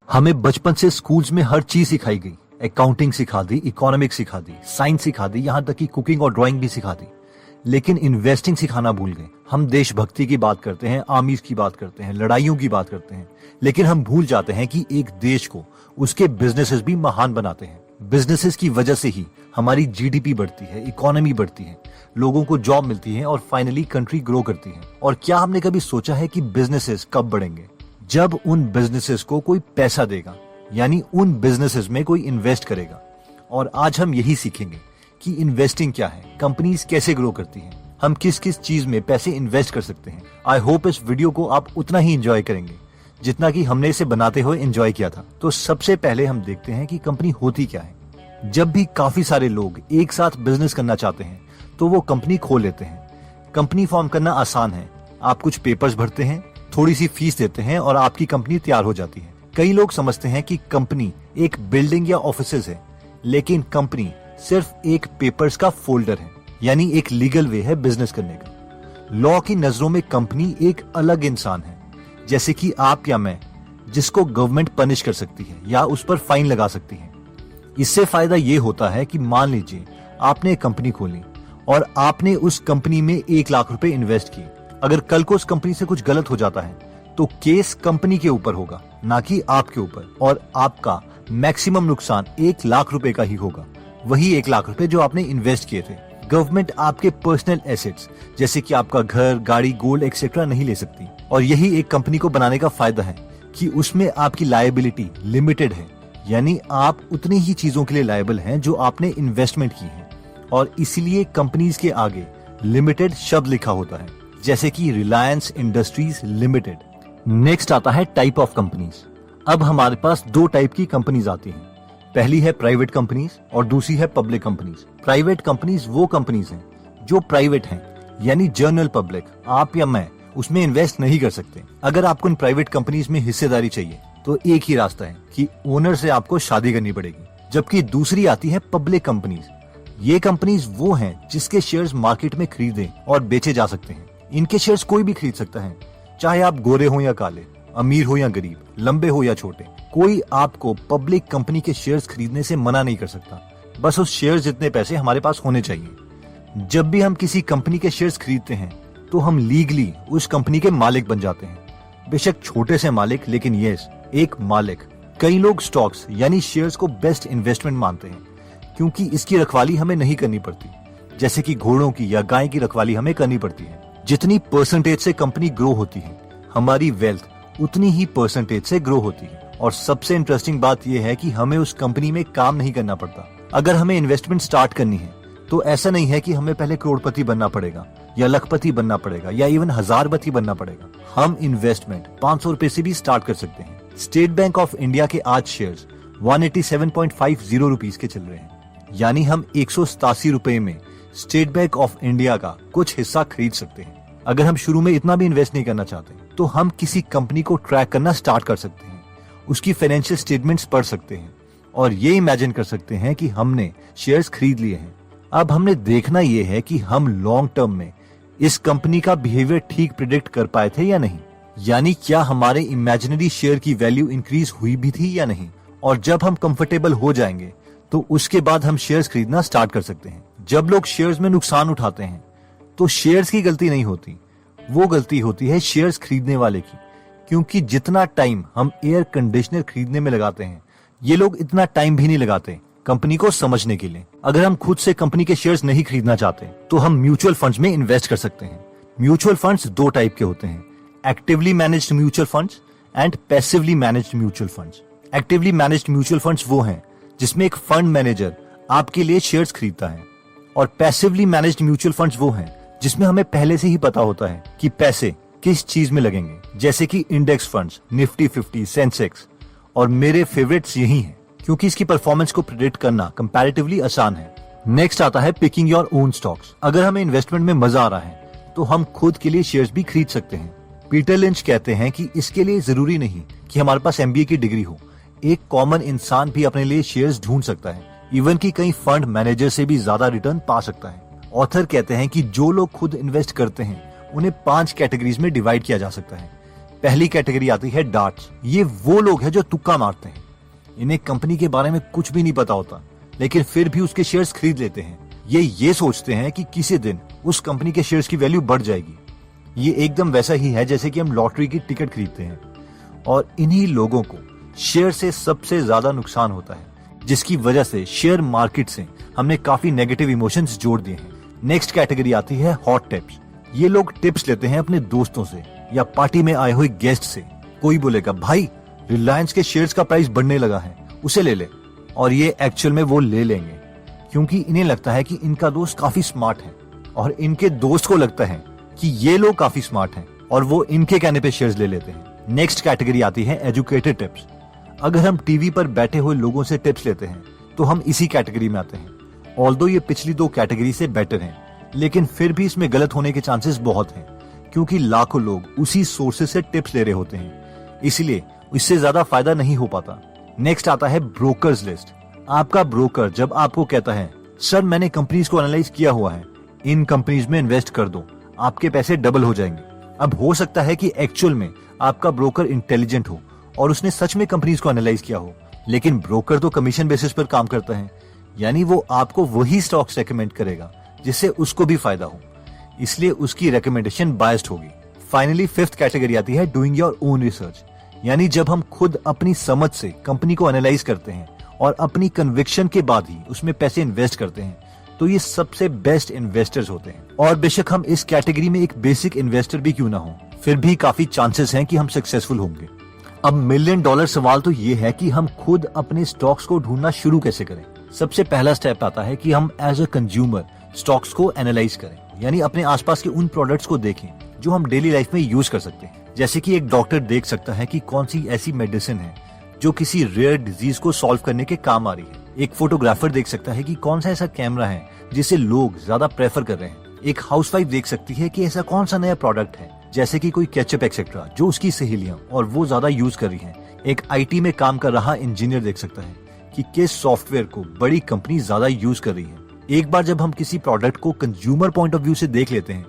हमें बचपन से स्कूल्स में हर चीज सिखाई गई। अकाउंटिंग सिखा दी, इकोनॉमिक्स सिखा दी, साइंस सिखा दी, यहाँ तक कि कुकिंग और ड्राइंग भी सिखा दी। लेकिन इन्वेस्टिंग सिखाना भूल गए। हम देशभक्ति की बात करते हैं, आर्मीज की बात करते हैं, लड़ाइयों की बात करते हैं, लेकिन हम भूल जाते हैं कि एक देश को उसके बिजनेसेस भी महान बनाते हैं। बिजनेसेस की वजह से ही हमारी जीडीपी बढ़ती है, इकोनॉमी बढ़ती है, लोगों को जॉब मिलती है और फाइनली कंट्री ग्रो करती है। और क्या हमने कभी सोचा है कि बिजनेसेस कब बढ़ेंगे? जब उन बिजनेसेस को कोई पैसा देगा, यानी उन बिजनेसेस में कोई इन्वेस्ट करेगा। और आज हम यही सीखेंगे कि इन्वेस्टिंग क्या है, कंपनीज कैसे ग्रो करती हैं, हम किस किस चीज में पैसे इन्वेस्ट कर सकते हैं। आई होप इस वीडियो को आप उतना ही एंजॉय करेंगे जितना कि हमने इसे बनाते हुए एंजॉय किया था। तो सबसे पहले हम देखते हैं कि कंपनी होती क्या है। जब भी काफी सारे लोग एक साथ बिजनेस करना चाहते हैं तो वो कंपनी खोल लेते हैं। कंपनी फॉर्म करना आसान है। आप कुछ पेपर्स भरते हैं, थोड़ी सी फीस देते हैं और आपकी कंपनी तैयार हो जाती है। कई लोग समझते हैं कि कंपनी एक बिल्डिंग या ऑफिसेज है, लेकिन कंपनी सिर्फ एक पेपर्स का फोल्डर है, यानी एक लीगल वे है बिजनेस करने का। लॉ की नजरों में कंपनी एक अलग इंसान है, जैसे कि आप या मैं, जिसको गवर्नमेंट पनिश कर सकती है या उस पर फाइन लगा सकती है। इससे फायदा ये होता है कि मान लीजिए आपने एक कंपनी खोली और आपने उस कंपनी में 1 लाख रुपए इन्वेस्ट किए। अगर कल को उस कंपनी से कुछ गलत हो जाता है तो केस कंपनी के ऊपर होगा, ना कि आपके ऊपर, और आपका मैक्सिमम नुकसान 1 लाख रुपए का ही होगा, वही 1 लाख रुपए जो आपने इन्वेस्ट किए थे। गवर्नमेंट आपके पर्सनल एसेट्स जैसे कि आपका घर, गाड़ी, गोल्ड एक्सेट्रा नहीं ले सकती। और यही एक कंपनी को बनाने का फायदा है कि उसमें आपकी लायबिलिटी लिमिटेड है, यानी आप उतनी ही चीजों के लिए लायबल हैं जो आपने इन्वेस्टमेंट की है। और इसीलिए कंपनीज के आगे लिमिटेड शब्द लिखा होता है, जैसे कि रिलायंस इंडस्ट्रीज लिमिटेड। नेक्स्ट आता है टाइप ऑफ कंपनीज। अब हमारे पास 2 टाइप की कंपनीज आती हैं। पहली है प्राइवेट कंपनीज और दूसरी है पब्लिक कंपनीज। प्राइवेट कंपनीज वो कंपनीज हैं जो प्राइवेट हैं, यानी जनरल पब्लिक, आप या मैं उसमें इन्वेस्ट नहीं कर सकते। अगर आपको इन प्राइवेट कंपनीज में हिस्सेदारी चाहिए तो एक ही रास्ता है कि ओनर से आपको शादी करनी पड़ेगी। जबकि दूसरी आती है पब्लिक कंपनीज। ये कंपनीज वो हैं जिसके शेयर्स मार्केट में खरीदे और बेचे जा सकते हैं। इनके शेयर्स कोई भी खरीद सकता है, चाहे आप गोरे हो या काले, अमीर हो या गरीब, लंबे हो या छोटे। कोई आपको पब्लिक कंपनी के शेयर्स खरीदने से मना नहीं कर सकता। बस उस शेयर्स जितने पैसे हमारे पास होने चाहिए। जब भी हम किसी कंपनी के शेयर्स खरीदते हैं तो हम लीगली उस कंपनी के मालिक बन जाते हैं। बेशक छोटे से मालिक, लेकिन यस, एक मालिक। कई लोग स्टॉक्स यानी शेयर्स को बेस्ट इन्वेस्टमेंट मानते हैं क्योंकि इसकी रखवाली हमें नहीं करनी पड़ती, जैसे कि घोड़ों की या गाय की रखवाली हमें करनी पड़ती है। जितनी परसेंटेज से कंपनी ग्रो होती है, हमारी वेल्थ उतनी ही परसेंटेज से ग्रो होती है। और सबसे इंटरेस्टिंग बात यह है कि हमें उस कंपनी में काम नहीं करना पड़ता। अगर हमें इन्वेस्टमेंट स्टार्ट करनी है तो ऐसा नहीं है कि हमें पहले करोड़पति बनना पड़ेगा या लखपति बनना पड़ेगा या इवन हजारपति बनना पड़ेगा। हम इन्वेस्टमेंट 500 रुपए से भी स्टार्ट कर सकते हैं। स्टेट बैंक ऑफ इंडिया के आज शेयर्स 187.50 रुपीज के चल रहे हैं, यानी हम 187 रुपए में स्टेट बैंक ऑफ इंडिया का कुछ हिस्सा खरीद सकते हैं। अगर हम शुरू में इतना भी इन्वेस्ट नहीं करना चाहते तो हम किसी कंपनी को ट्रैक करना स्टार्ट कर सकते हैं, उसकी फाइनेंशियल स्टेटमेंट्स पढ़ सकते हैं और ये इमेजिन कर सकते हैं कि हमने शेयर्स खरीद लिए हैं। अब हमने देखना यह है कि हम लॉन्ग टर्म में इस कंपनी का बिहेवियर ठीक प्रिडिक्ट कर पाए थे या नहीं, यानी क्या हमारे इमेजिनरी शेयर की वैल्यू इंक्रीज हुई भी थी या नहीं। और जब हम कंफर्टेबल हो जाएंगे तो उसके बाद हम शेयर्स खरीदना स्टार्ट कर सकते हैं। जब लोग शेयर्स में नुकसान उठाते हैं तो शेयर्स की गलती नहीं होती, वो गलती होती है शेयर्स खरीदने वाले की। क्योंकि जितना टाइम हम एयर कंडीशनर खरीदने में लगाते हैं, ये लोग इतना टाइम भी नहीं लगाते कंपनी को समझने के लिए। अगर हम खुद से कंपनी के शेयर्स नहीं खरीदना चाहते तो हम म्यूचुअल फंड्स में इन्वेस्ट कर सकते हैं। म्यूचुअल फंड्स 2 टाइप के होते हैं, actively managed mutual funds and passively managed mutual funds. Actively managed mutual funds वो हैं जिसमें एक फंड मैनेजर आपके लिए शेयर्स खरीदता है, और पैसिवली मैनेज्ड म्यूचुअल फंड्स वो हैं जिसमें हमें पहले से ही पता होता है कि पैसे किस चीज में लगेंगे, जैसे कि इंडेक्स फंड्स, निफ्टी 50, सेंसेक्स। और मेरे फेवरेट्स यही हैं क्योंकि इसकी परफॉर्मेंस को प्रेडिक्ट करना कंपैरेटिवली आसान है। नेक्स्ट आता है पिकिंग योर ओन स्टॉक्स। अगर हमें इन्वेस्टमेंट में मजा आ रहा है तो हम खुद के लिए शेयर्स भी खरीद सकते हैं। पीटर लिंच कहते हैं कि इसके लिए जरूरी नहीं कि हमारे पास MBA की डिग्री हो, एक कॉमन इंसान भी अपने लिए शेयर्स ढूंढ सकता है, इवन कि कई फंड मैनेजर से भी ज्यादा रिटर्न पा सकता है। ऑथर कहते हैं कि जो लोग खुद इन्वेस्ट करते हैं उन्हें 5 कैटेगरीज में डिवाइड किया जा सकता है। पहली कैटेगरी आती है डार्ट्स। ये वो लोग हैं जो तुक्का मारते हैं। इन्हें कंपनी के बारे में कुछ भी नहीं पता होता, लेकिन फिर भी उसके शेयर्स खरीद लेते हैं। ये सोचते हैं कि किसी दिन उस कंपनी के शेयर्स की वैल्यू बढ़ जाएगी। ये एकदम वैसा ही है जैसे कि हम लॉटरी की टिकट खरीदते हैं, और इन्हीं लोगों को शेयर से सबसे ज्यादा नुकसान होता है, जिसकी वजह से शेयर मार्केट से हमने काफी नेगेटिव इमोशंस जोड़ दिए हैं। नेक्स्ट कैटेगरी आती है हॉट टिप्स। ये लोग टिप्स लेते हैं अपने दोस्तों से या पार्टी में आए हुए गेस्ट से। कोई बोलेगा, भाई रिलायंस के शेयर्स का प्राइस बढ़ने लगा है, उसे ले ले। और ये एक्चुअल में वो ले लेंगे, क्योंकि इन्हें लगता है कि इनका दोस्त काफी स्मार्ट है, और इनके दोस्त को लगता है कि ये लोग काफी स्मार्ट हैं, और वो इनके कहने पे शेयर्स ले लेते हैं। नेक्स्ट कैटेगरी आती है एजुकेटेड टिप्स। अगर हम टीवी पर बैठे हुए लोगों से टिप्स लेते हैं तो हम इसी कैटेगरी में आते हैं। ऑल्दो ये पिछली दो कैटेगरी से बेटर हैं, लेकिन फिर भी इसमें गलत होने के चांसेस बहुत हैं, क्योंकि लाखों लोग उसी सोर्सेज से टिप्स ले रहे होते हैं, इसलिए इससे ज्यादा फायदा नहीं हो पाता। नेक्स्ट आता है ब्रोकर्स लिस्ट। आपका ब्रोकर जब आपको कहता है, सर मैंने कंपनीज को एनालाइज किया हुआ है, इन कंपनीज में इन्वेस्ट कर दो, आपके पैसे डबल हो जाएंगे। अब हो सकता है कि एक्चुअल में आपका ब्रोकर इंटेलिजेंट हो और उसने सच में कंपनीज को एनालाइज किया हो, लेकिन ब्रोकर तो कमीशन बेसिस पर काम करता है, यानी वो आपको वही स्टॉक्स रेकमेंड करेगा जिससे उसको भी फायदा हो, इसलिए उसकी रिकमेंडेशन बायस्ड होगी। फाइनली फिफ्थ कैटेगरी आती है डूइंग योर ओन रिसर्च, यानी जब हम खुद अपनी समझ से कंपनी को एनालाइज करते हैं और अपनी कन्विक्शन के बाद ही उसमें पैसे इन्वेस्ट करते हैं, तो ये सबसे बेस्ट इन्वेस्टर्स होते हैं। और बेशक हम इस कैटेगरी में एक बेसिक इन्वेस्टर भी क्यों ना हो, फिर भी काफी चांसेस हैं कि हम सक्सेसफुल होंगे। अब $1 मिलियन सवाल तो ये है कि हम खुद अपने स्टॉक्स को ढूंढना शुरू कैसे करें। सबसे पहला स्टेप आता है कि हम एज अ कंज्यूमर स्टॉक्स को एनालाइज करें, यानी अपने आसपास के उन प्रोडक्ट्स को देखें जो हम डेली लाइफ में यूज कर सकते हैं। जैसे कि एक डॉक्टर देख सकता है कि कौन सी ऐसी मेडिसिन है जो किसी रेयर डिजीज को सॉल्व करने के काम आ रही है। एक फोटोग्राफर देख सकता है कि कौन सा ऐसा कैमरा है जिसे लोग ज्यादा प्रेफर कर रहे हैं। एक हाउसवाइफ देख सकती है कि ऐसा कौन सा नया प्रोडक्ट है, जैसे कि कोई केचप एक्सेट्रा, जो उसकी सहेलियां और वो ज्यादा यूज कर रही हैं। एक आईटी में काम कर रहा इंजीनियर देख सकता है कि किस सॉफ्टवेयर को बड़ी कंपनी ज्यादा यूज कर रही है। एक बार जब हम किसी प्रोडक्ट को कंज्यूमर पॉइंट ऑफ व्यू से देख लेते हैं,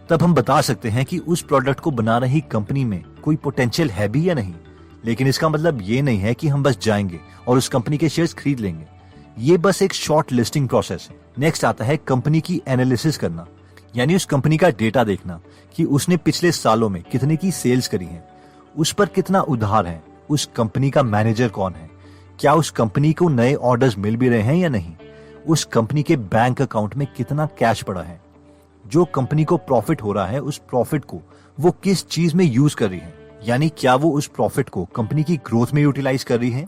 तब हम बता सकते हैं कि उस प्रोडक्ट को बना रही कंपनी में कोई पोटेंशियल है भी या नहीं। लेकिन इसका मतलब ये नहीं है कि हम बस जाएंगे और उस कंपनी के शेयर्स खरीद लेंगे। ये बस एक शॉर्ट लिस्टिंग प्रोसेस है। नेक्स्ट आता है कंपनी की एनालिसिस करना, यानी उस कंपनी का डेटा देखना कि उसने पिछले सालों में कितने की सेल्स करी है, उस पर कितना उधार है, उस कंपनी का मैनेजर कौन है, क्या उस कंपनी को नए ऑर्डर्स मिल भी रहे हैं या नहीं, उस कंपनी के बैंक अकाउंट में कितना कैश पड़ा है, जो कंपनी को प्रॉफिट हो रहा है उस प्रॉफिट को वो किस चीज में यूज कर रही है, यानी क्या वो उस प्रॉफिट को कंपनी की ग्रोथ में यूटिलाइज कर रही है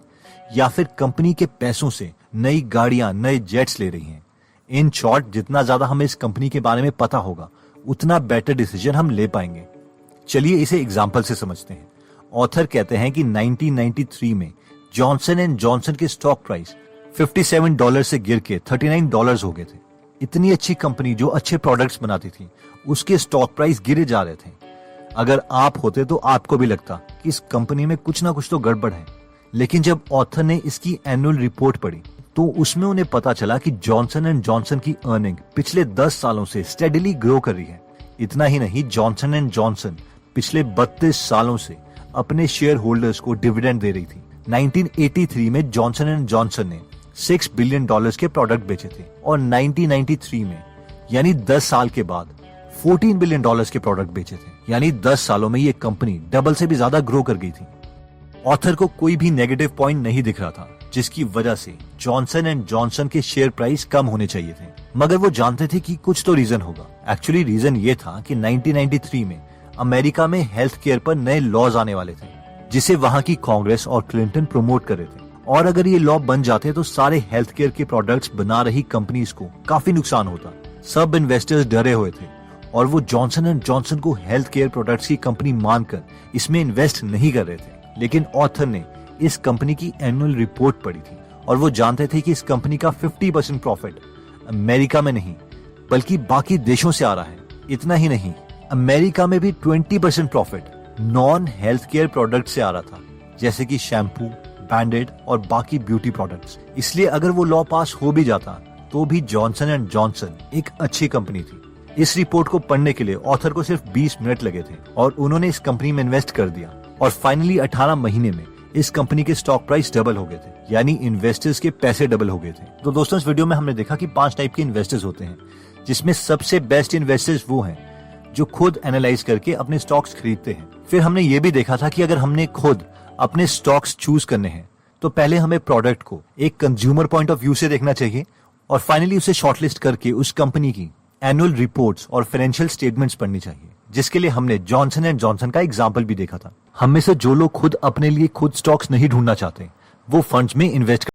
या फिर कंपनी के पैसों से नई गाड़ियां, नए जेट्स ले रही हैं। इन शॉर्ट, जितना ज्यादा हमें इस कंपनी के बारे में पता होगा उतना बेटर डिसीजन हम ले पाएंगे। चलिए इसे एग्जांपल से समझते हैं। ऑथर कहते हैं कि 1993 में जॉनसन एंड जॉनसन के स्टॉक प्राइस $57 से गिर के $39 हो गए थे। इतनी अच्छी कंपनी जो अच्छे प्रोडक्ट्स बनाती थी, उसके स्टॉक प्राइस गिरे जा रहे थे। अगर आप होते तो आपको भी लगता कि इस कंपनी में कुछ ना कुछ तो गड़बड़ है। लेकिन जब ऑथर ने इसकी एनुअल रिपोर्ट पढ़ी तो उसमें उन्हें पता चला कि जॉनसन एंड जॉनसन की अर्निंग पिछले 10 सालों से स्टेडीली ग्रो कर रही है। इतना ही नहीं, जॉनसन एंड जॉनसन पिछले 32 सालों से अपने शेयर होल्डर्स को डिविडेंड दे रही थी। 1983 में जॉनसन एंड जॉनसन ने $6 बिलियन के प्रोडक्ट बेचे थे और 1993 में यानी 10 साल के बाद $14 बिलियन के प्रोडक्ट बेचे थे। यानी 10 सालों में ये कंपनी डबल से भी ज्यादा ग्रो कर गई थी। ऑथर को कोई भी नेगेटिव पॉइंट नहीं दिख रहा था जिसकी वजह से जॉनसन एंड जॉनसन के शेयर प्राइस कम होने चाहिए थे, मगर वो जानते थे कि कुछ तो रीजन होगा। एक्चुअली रीजन ये था कि 1993 में अमेरिका में हेल्थ केयर पर नए लॉज आने वाले थे जिसे वहां की कांग्रेस और क्लिंटन प्रमोट कर रहे थे, और अगर ये लॉ बन जाते तो सारे हेल्थ केयर के प्रोडक्ट्स बना रही कंपनीज को काफी नुकसान होता। सब इन्वेस्टर्स डरे हुए थे और वो जॉनसन एंड जॉनसन को हेल्थ केयर प्रोडक्ट्स की कंपनी मानकर इसमें इन्वेस्ट नहीं कर रहे थे। लेकिन ऑथर ने इस कंपनी की एनुअल रिपोर्ट पढ़ी थी और वो जानते थे कि इस कंपनी का 50% प्रॉफिट अमेरिका में नहीं बल्कि बाकी देशों से आ रहा है। इतना ही नहीं, अमेरिका में भी 20% profit non health care product से आ रहा था, जैसे कि शैम्पू, बैंडेड और बाकी ब्यूटी प्रोडक्ट्स। इसलिए अगर वो लॉ पास हो भी जाता तो भी जॉनसन एंड जॉनसन एक अच्छी कंपनी थी। इस रिपोर्ट को पढ़ने के लिए ऑथर को सिर्फ 20 मिनट लगे थे और उन्होंने इस कंपनी में इन्वेस्ट कर दिया। और फाइनली 18 महीने में इस कंपनी के स्टॉक प्राइस डबल हो गए थे, यानी इन्वेस्टर्स के पैसे डबल हो गए थे। तो दोस्तों, इस वीडियो में हमने देखा कि 5 टाइप के इन्वेस्टर्स होते हैं, जिसमें सबसे बेस्ट इन्वेस्टर्स वो हैं जो खुद एनालाइज करके अपने स्टॉक्स खरीदते हैं। फिर हमने ये भी देखा था कि अगर हमने खुद अपने स्टॉक्स चूज करने हैं तो पहले हमें प्रोडक्ट को एक कंज्यूमर पॉइंट ऑफ व्यू से देखना चाहिए और फाइनली उसे शॉर्टलिस्ट करके उस कंपनी की एनुअल रिपोर्ट्स और फाइनेंशियल स्टेटमेंट्स पढ़नी चाहिए, जिसके लिए हमने जॉनसन एंड जॉनसन का एग्जाम्पल भी देखा था। हम में से जो लोग खुद अपने लिए खुद स्टॉक्स नहीं ढूंढना चाहते, वो फंड्स में इन्वेस्ट